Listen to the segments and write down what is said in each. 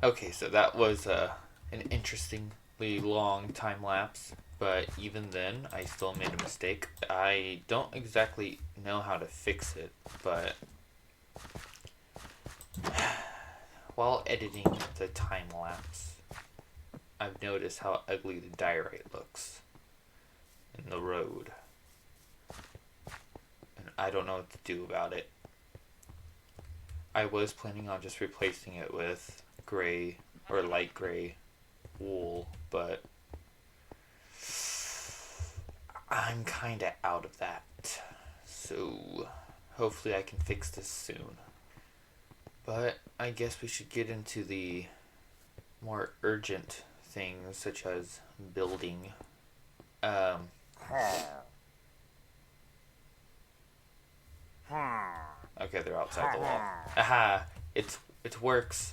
Okay, so that was an interestingly long time lapse, but even then, I still made a mistake. I don't exactly know how to fix it, but while editing the time lapse, I've noticed how ugly the diorite looks in the road, and I don't know what to do about it. I was planning on just replacing it with gray or light gray wool, but I'm kinda out of that. So hopefully I can fix this soon. But I guess we should get into the more urgent things such as building. Um, okay, they're outside the wall. Aha! It works.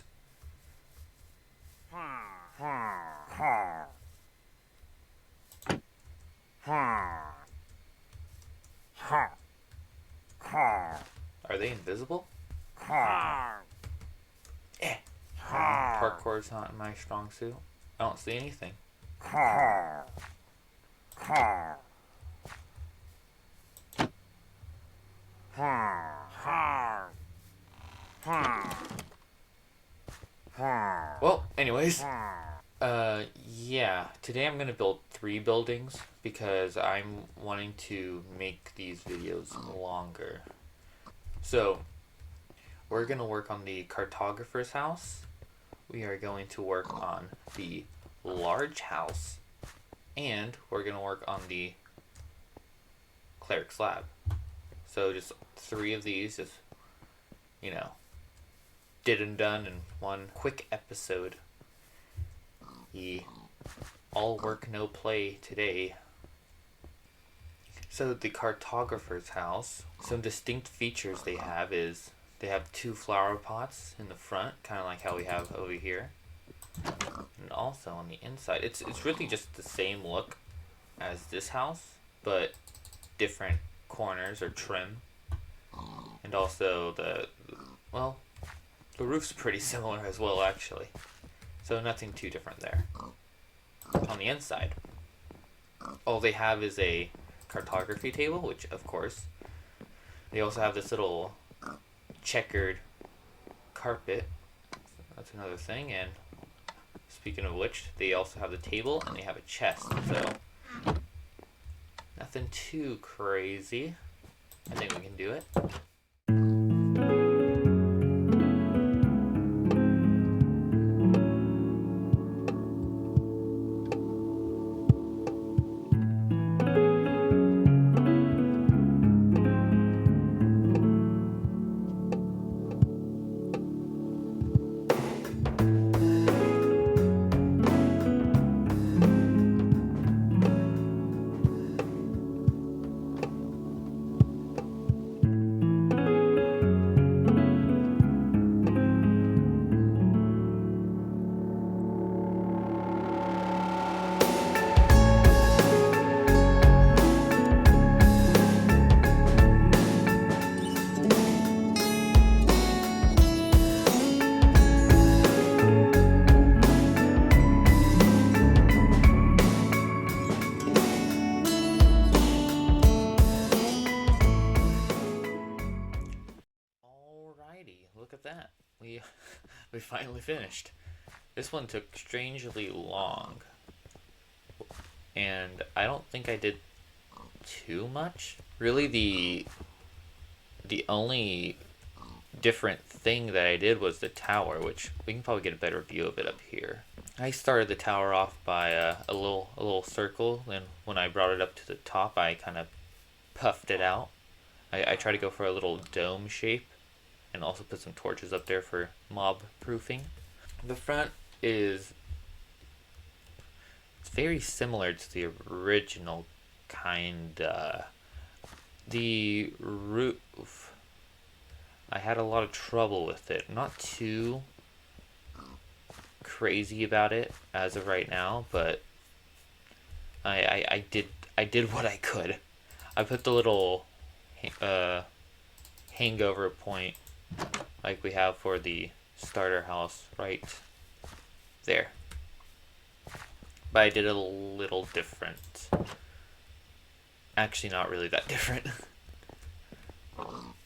Are they invisible? Eh. Parkour's not my strong suit. I don't see anything. Well, anyways, yeah. Today I'm gonna build 3 buildings because I'm wanting to make these videos longer. So, we're gonna work on the cartographer's house. We are going to work on the large house. And we're gonna work on the cleric's lab. So just 3 of these, just, you know, did and done in one quick episode. The all work no play today. So the cartographer's house, some distinct features they have is they have 2 flower pots in the front, kind of like how we have over here, and also on the inside. It's really just the same look as this house, but different corners or trim, and also well, the roof's pretty similar as well actually. So nothing too different there. On the inside, all they have is a cartography table, which of course they also have this little checkered carpet. That's another thing. And speaking of which, they also have the table and they have a chest. So nothing too crazy. I think we can do it. Alrighty, look at that. We we finally finished. This one took strangely long, and I don't think I did too much. Really, the only different thing that I did was the tower, which we can probably get a better view of it up here. I started the tower off by a little circle, and when I brought it up to the top, I kind of puffed it out. I tried to go for a little dome shape, and also put some torches up there for mob proofing. The front is it's very similar to the original kinda. The roof, I had a lot of trouble with it. Not too crazy about it as of right now, but I did what I could. I put the little uh, hangover point like we have for the starter house right there. But I did it a little different. Actually, not really that different.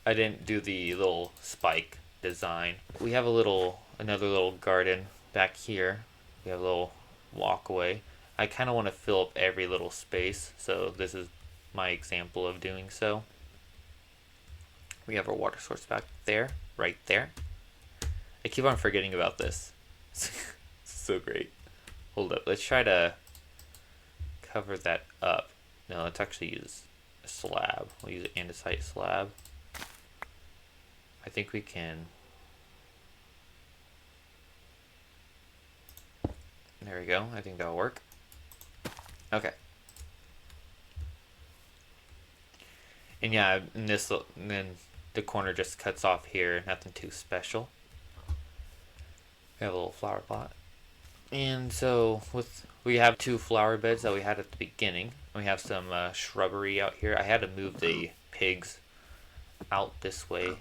I didn't do the little spike design. We have another little garden back here. We have a little walkway. I kind of want to fill up every little space, so this is my example of doing so. We have our water source back there, right there. I keep on forgetting about this. It's so great. Hold up, let's try to cover that up. No, let's actually use a slab. We'll use an andesite slab. I think we can. There we go. I think that'll work. Okay. And yeah, and then the corner just cuts off here. Nothing too special. We have a little flower pot. And so we have 2 flower beds that we had at the beginning. We have some shrubbery out here. I had to move the pigs out this way.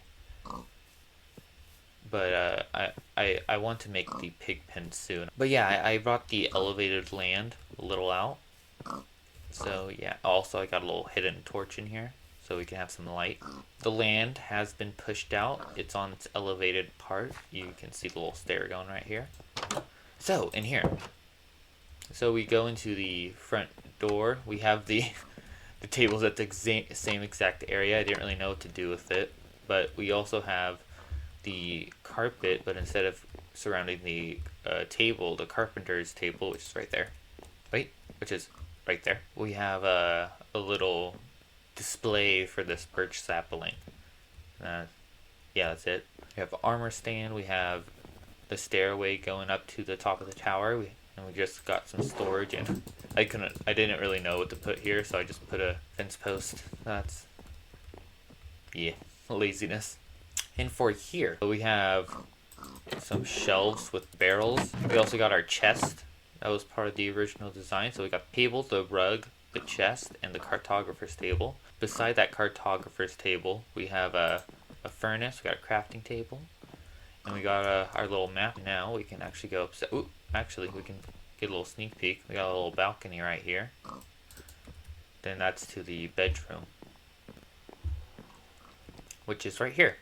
But I want to make the pig pen soon. But yeah, I brought the elevated land a little out. So yeah, also I got a little hidden torch in here so we can have some light. The land has been pushed out. It's on its elevated part. You can see the little stair going right here. So in here, so we go into the front door. We have the tables at the same exact area. I didn't really know what to do with it, but we also have the carpet, but instead of surrounding the table, the carpenter's table, which is right there. Wait, which is right there. We have a little display for this birch sapling. Yeah, that's it. We have an armor stand. We have the stairway going up to the top of the tower. And we just got some storage, and I didn't really know what to put here, so I just put a fence post. That's, yeah, laziness. And for here, we have some shelves with barrels. We also got our chest. That was part of the original design. So we got the table, the rug, the chest, and the cartographer's table. Beside that cartographer's table, we have a furnace. We got a crafting table. And we got our little map. Now we can actually go upstairs. Ooh, actually, we can get a little sneak peek. We got a little balcony right here. Then that's to the bedroom, which is right here.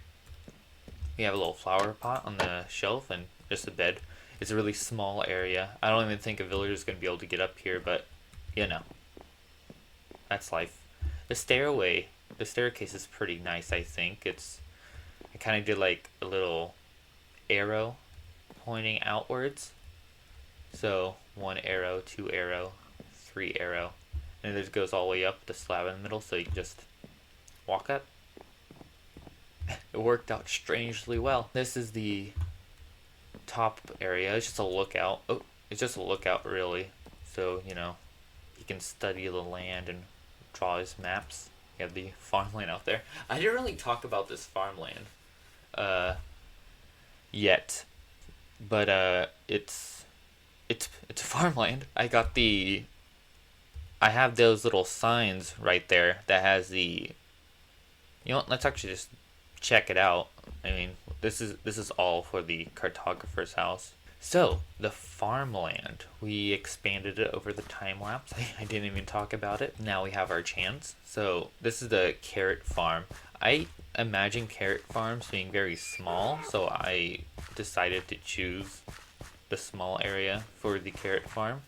We have a little flower pot on the shelf and just a bed. It's a really small area. I don't even think a villager is going to be able to get up here, but you know, that's life. The staircase is pretty nice, I think. I kind of did like a little arrow pointing outwards. So 1 arrow, 2 arrow, 3 arrow. And it just goes all the way up the slab in the middle, so you can just walk up. It worked out strangely well. This is the top area. It's just a lookout. Oh, it's just a lookout really. So, you know, he can study the land and draw his maps. You have the farmland out there. I didn't really talk about this farmland yet. But it's a farmland. I have those little signs right there that has the, you know what, let's actually just check it out. I mean, this is all for the cartographer's house. So the farmland, we expanded it over the time lapse. I didn't even talk about it. Now we have our chance. So this is the carrot farm. I imagine carrot farms being very small, so I decided to choose the small area for the carrot farm.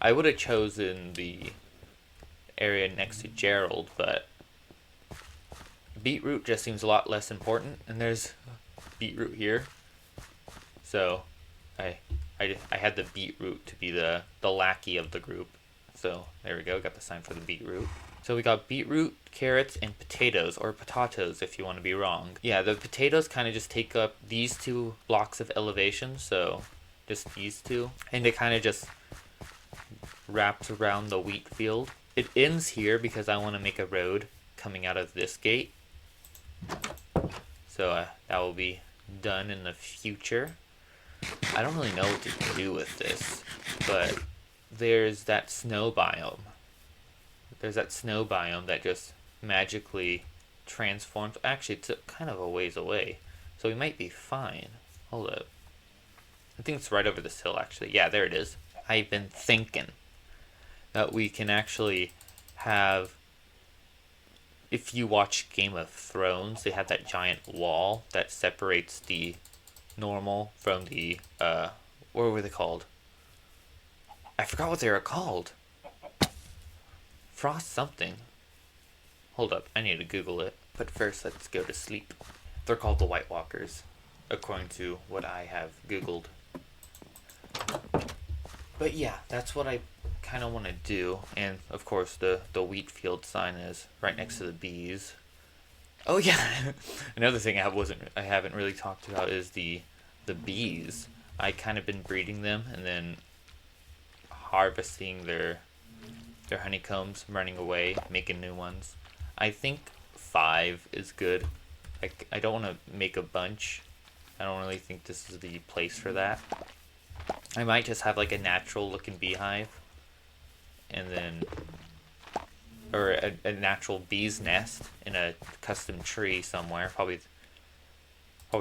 I would have chosen the area next to Gerald, but beetroot just seems a lot less important, and there's beetroot here. So I had the beetroot to be the lackey of the group. So there we go, got the sign for the beetroot. So we got beetroot, carrots, and potatoes, or potatoes if you want to be wrong. Yeah, the potatoes kind of just take up these 2 blocks of elevation, so just these 2. And it kind of just wraps around the wheat field. It ends here because I want to make a road coming out of this gate. So that will be done in the future. I don't really know what to do with this, but there's that snow biome. There's that snow biome that just magically transforms. Actually, it's kind of a ways away, so we might be fine. Hold up. I think it's right over this hill, actually. Yeah, there it is. I've been thinking that we can actually have... If you watch Game of Thrones, they have that giant wall that separates the normal from the... what were they called? I forgot what they were called. Frost something. Hold up, I need to Google it. But first, let's go to sleep. They're called the White Walkers, according to what I have Googled. But yeah, that's what I kind of want to do. And of course, the wheat field sign is right next to the bees. Oh yeah, another thing I haven't really talked about is the bees. I kind of been breeding them and then harvesting their honeycombs, running away, making new ones. I think 5 is good. I don't want to make a bunch. I don't really think this is the place for that. I might just have like a natural looking beehive, and then, or a natural bee's nest in a custom tree somewhere. Probably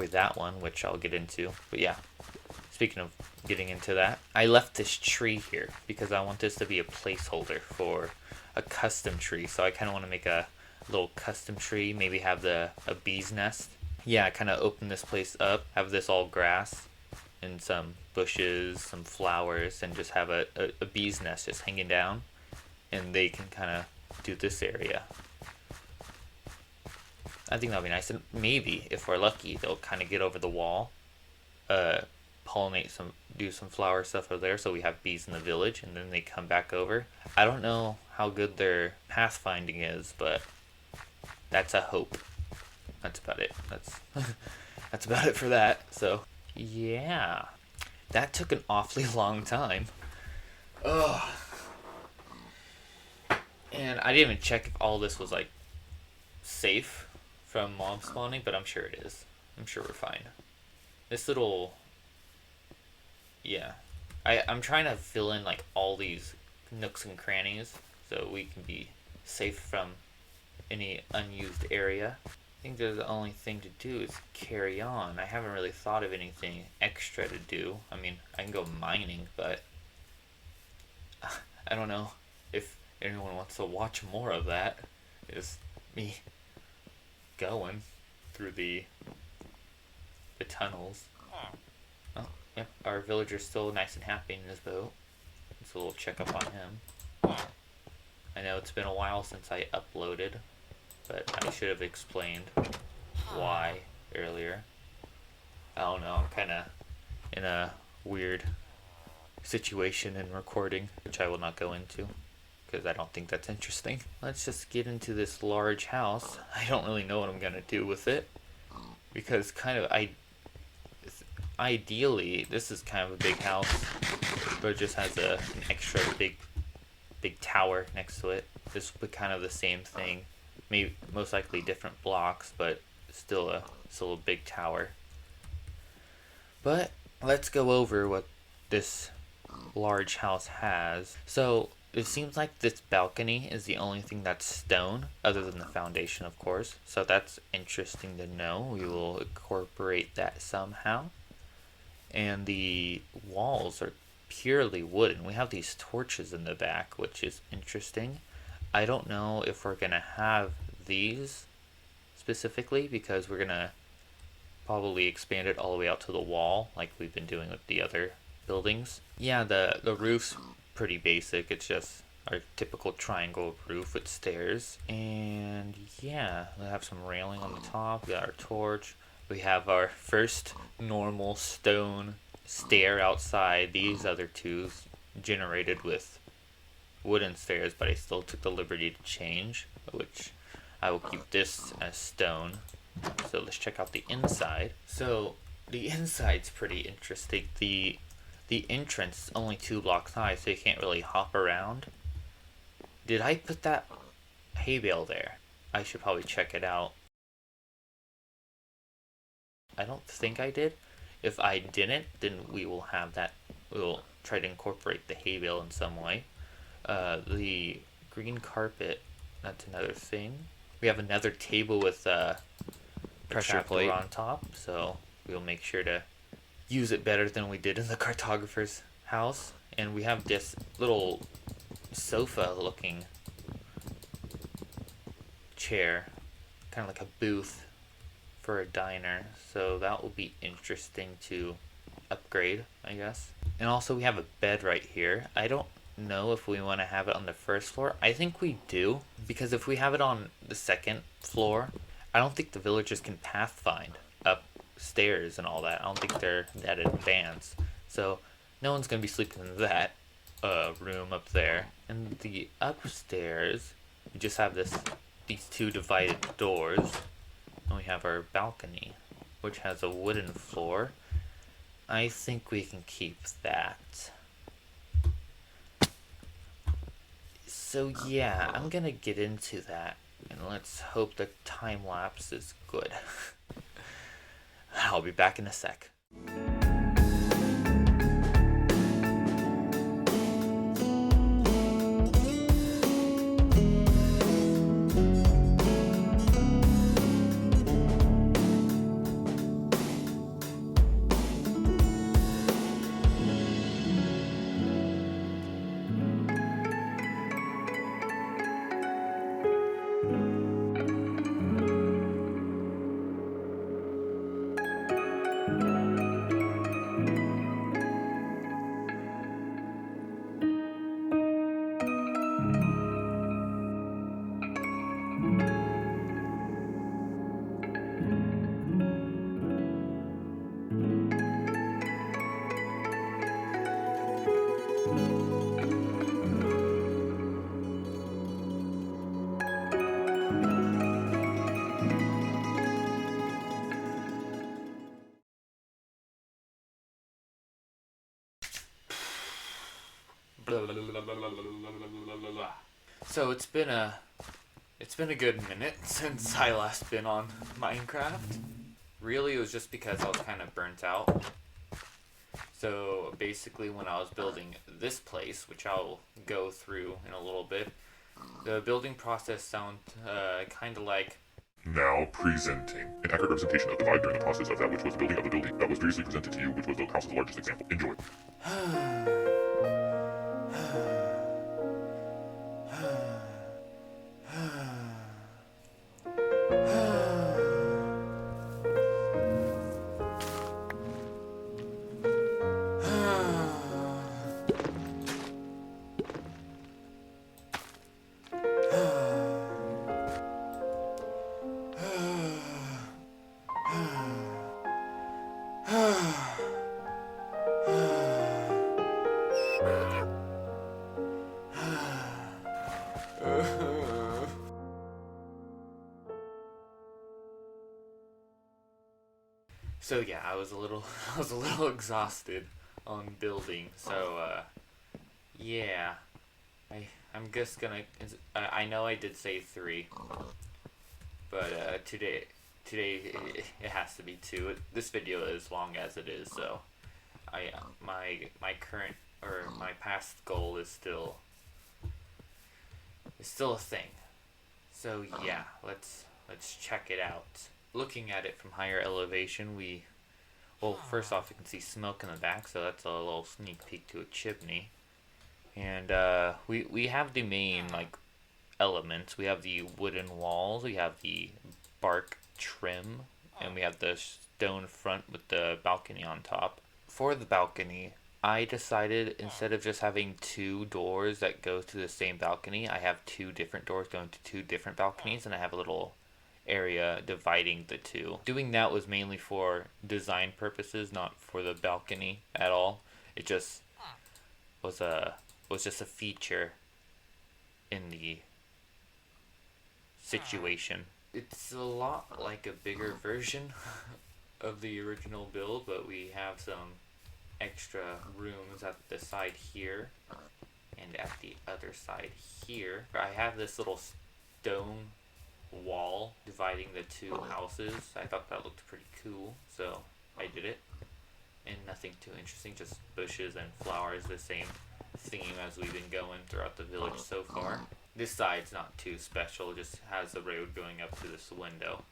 that one, which I'll get into. But yeah, speaking of getting into that, I left this tree here because I want this to be a placeholder for a custom tree. So I kind of want to make a little custom tree, maybe have a bee's nest. Yeah, kind of open this place up, have this all grass and some bushes, some flowers, and just have a bee's nest just hanging down, and they can kind of do this area. I think that'll be nice, and maybe if we're lucky, they'll kind of get over the wall, pollinate do some flower stuff over there, so we have bees in the village, and then they come back over. I don't know how good their pathfinding is, but that's a hope. That's about it. That's about it for that. So yeah, that took an awfully long time. Ugh. And I didn't even check if all this was like safe from mob spawning, but I'm sure it is. I'm sure we're fine. This little... Yeah. I'm trying to fill in like all these nooks and crannies so we can be safe from any unused area. I think the only thing to do is carry on. I haven't really thought of anything extra to do. I mean, I can go mining, but I don't know if anyone wants to watch more of that. Is me going through the tunnels. Oh, yep, our villager's still nice and happy in his boat. It's a little checkup on him. I know it's been a while since I uploaded, but I should have explained why earlier. I don't know, I'm kind of in a weird situation in recording, which I will not go into because I don't think that's interesting. Let's just get into this large house. I don't really know what I'm going to do with it because ideally this is kind of a big house, but it just has an extra big tower next to it. This would be kind of the same thing. Maybe most likely different blocks, but still a big tower. But let's go over what this large house has. So it seems like this balcony is the only thing that's stone, other than the foundation, of course. So that's interesting to know. We will incorporate that somehow. And the walls are purely wooden. We have these torches in the back, which is interesting. I don't know if we're gonna have these specifically because we're gonna probably expand it all the way out to the wall like we've been doing with the other buildings. Yeah, the roof's pretty basic. It's just our typical triangle roof with stairs. And yeah, we have some railing on the top. We got our torch. We have our first normal stone stair outside. These other two generated with wooden stairs, but I still took the liberty to change, which I will keep this as stone. So let's check out the inside. So the inside's pretty interesting. The entrance is only 2 blocks high, so you can't really hop around. Did I put that hay bale there? I should probably check it out. I don't think I did. If I didn't, then we will have that. We'll try to incorporate the hay bale in some way. The green carpet, that's another thing. We have another table with pressure plate on top, so we'll make sure to use it better than we did in the cartographer's house. And we have this little sofa looking chair, kind of like a booth for a diner, so that will be interesting to upgrade, I guess. And also we have a bed right here. I don't know if we want to have it on the first floor. I think we do, because if we have it on the second floor, I don't think the villagers can pathfind upstairs and all that. I don't think they're that advanced, so no one's gonna be sleeping in that room up there. And the upstairs, we just have these two divided doors, and we have our balcony, which has a wooden floor. I think we can keep that. So yeah, I'm gonna get into that, and let's hope the time lapse is good. I'll be back in a sec. So it's been a good minute since I last been on Minecraft. Really, it was just because I was kind of burnt out. So basically, when I was building this place, which I'll go through in a little bit, the building process sounded kind of like... Now presenting an accurate representation of the vibe during the process of that which was the building of the building that was previously presented to you, which was the house's largest example. Enjoy. So yeah, I was a little exhausted on building. So yeah, I'm just gonna. I know I did say 3, but today it has to be 2. This video is as long as it is, so my current or my past goal is still a thing. So yeah, let's check it out. Looking at it from higher elevation, well, first off, you can see smoke in the back, so that's a little sneak peek to a chimney. And we have the main elements. We have the wooden walls, we have the bark trim, and we have the stone front with the balcony on top. For the balcony, I decided instead of just having 2 doors that go to the same balcony, I have 2 different doors going to 2 different balconies, and I have a little area dividing the 2. Doing that was mainly for design purposes, not for the balcony at all. It just was just a feature in the situation. It's a lot like a bigger version of the original build, but we have some extra rooms at the side here and at the other side here. I have this little stone wall dividing the 2 houses. I thought that looked pretty cool, so I did it. And nothing too interesting, just bushes and flowers, the same theme as we've been going throughout the village so far. This side's not too special, just has a road going up to this window.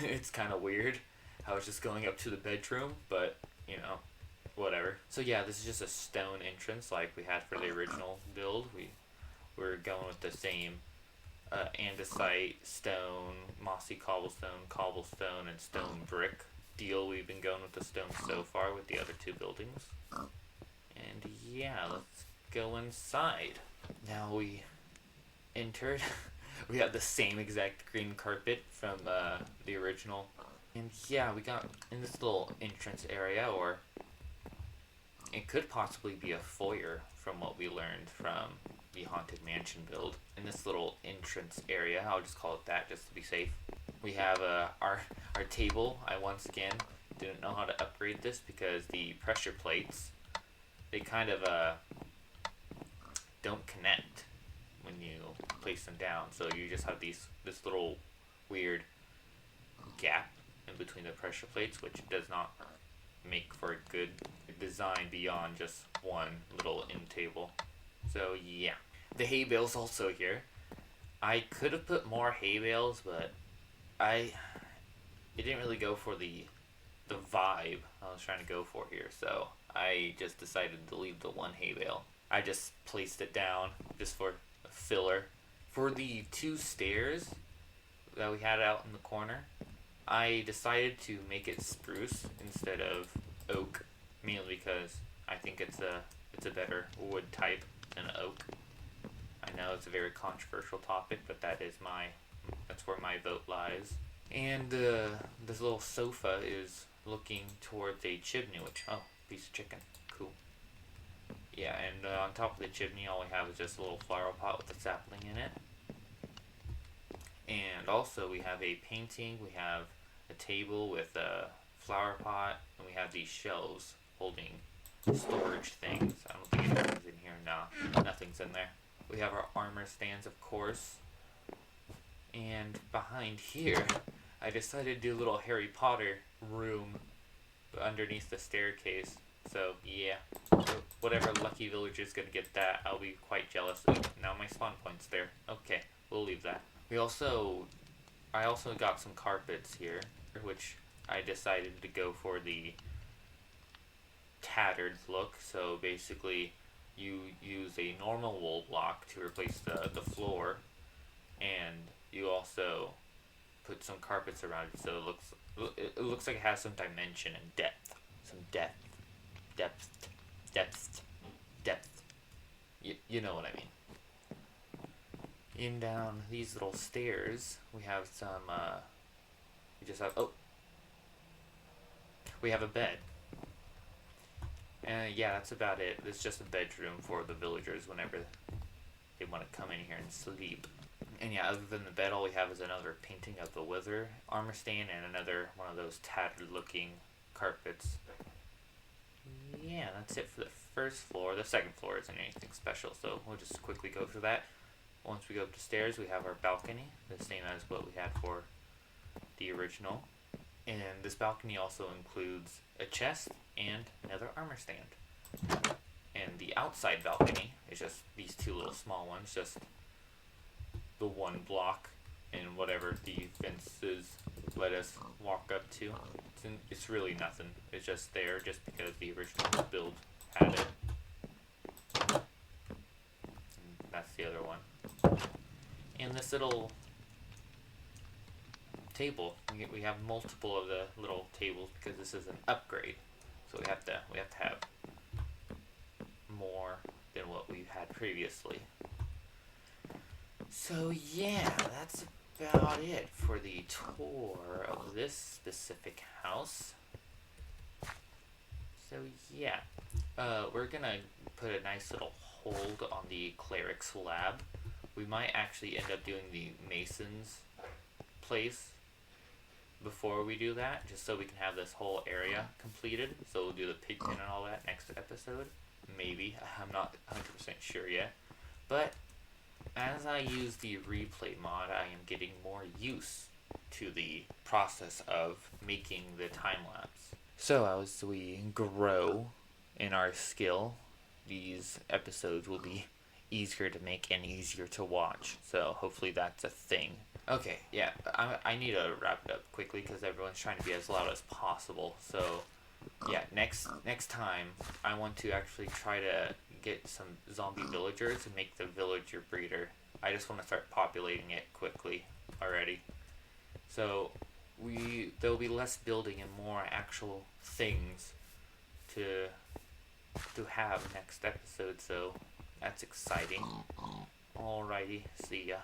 It's kind of weird. I was just going up to the bedroom, but you know, whatever. So yeah, this is just a stone entrance like we had for the original build. We're going with the same andesite, stone, mossy cobblestone, and stone brick deal. We've been going with the stone so far with the other two buildings. And yeah, let's go inside. Now we entered. We have the same exact green carpet from the original. And yeah, we got in this little entrance area, or it could possibly be a foyer from what we learned from the Haunted Mansion build. In this little entrance area, I'll just call it that just to be safe, we have our table. I once again didn't know how to upgrade this because the pressure plates, they kind of don't connect when you place them down. So you just have this little weird gap in between the pressure plates, which does not make for a good design beyond just one little end table. So yeah, the hay bale's also here. I could have put more hay bales, but it didn't really go for the vibe I was trying to go for here. So I just decided to leave the one hay bale. I just placed it down just for a filler. For the two stairs that we had out in the corner, I decided to make it spruce instead of oak, mainly because I think it's a better wood type than oak. I know it's a very controversial topic, but that's where my vote lies. And this little sofa is looking towards a chimney, which, oh, piece of chicken, cool. Yeah, and on top of the chimney, all we have is just a little flower pot with a sapling in it. And also we have a painting, we have a table with a flower pot, and we have these shelves holding storage things. I don't think anything's in here. No, nothing's in there. We have our armor stands, of course. And behind here, I decided to do a little Harry Potter room underneath the staircase. So yeah, whatever lucky villager's gonna get that, I'll be quite jealous. Ooh, now my spawn point's there. Okay, we'll leave that. I also got some carpets here, which I decided to go for the tattered look. So basically, you use a normal wool block to replace the floor, and you also put some carpets around it, so it looks like it has some dimension and depth, some depth. You know what I mean. In down these little stairs, we have some. We have a bed. And yeah, that's about it. It's just a bedroom for the villagers whenever they want to come in here and sleep. And yeah, other than the bed, all we have is another painting of the Wither armor stand and another one of those tattered looking carpets. Yeah, that's it for the first floor. The second floor isn't anything special, so we'll just quickly go through that. Once we go up the stairs, we have our balcony, the same as what we had for the original. And this balcony also includes a chest and another armor stand. And the outside balcony is just these two little small ones, just the one block and whatever the fences let us walk up to. It's really nothing. It's just there just because the original build had it. And that's the other one. And this little table, we have multiple of the little tables because this is an upgrade. So we have to have more than what we've had previously. So yeah, that's about it for the tour of this specific house. So yeah, we're gonna put a nice little hold on the cleric's lab. We might actually end up doing the mason's place before we do that, just so we can have this whole area completed. So we'll do the pig pen and all that next episode. Maybe. I'm not 100% sure yet. But as I use the replay mod, I am getting more use to the process of making the time lapse. So as we grow in our skill, these episodes will be easier to make and easier to watch. So hopefully that's a thing. Okay, yeah, I need to wrap it up quickly because everyone's trying to be as loud as possible. So, yeah, next time I want to actually try to get some zombie villagers and make the villager breeder. I just want to start populating it quickly already. So there'll be less building and more actual things to have next episode. So that's exciting. Alrighty, see ya.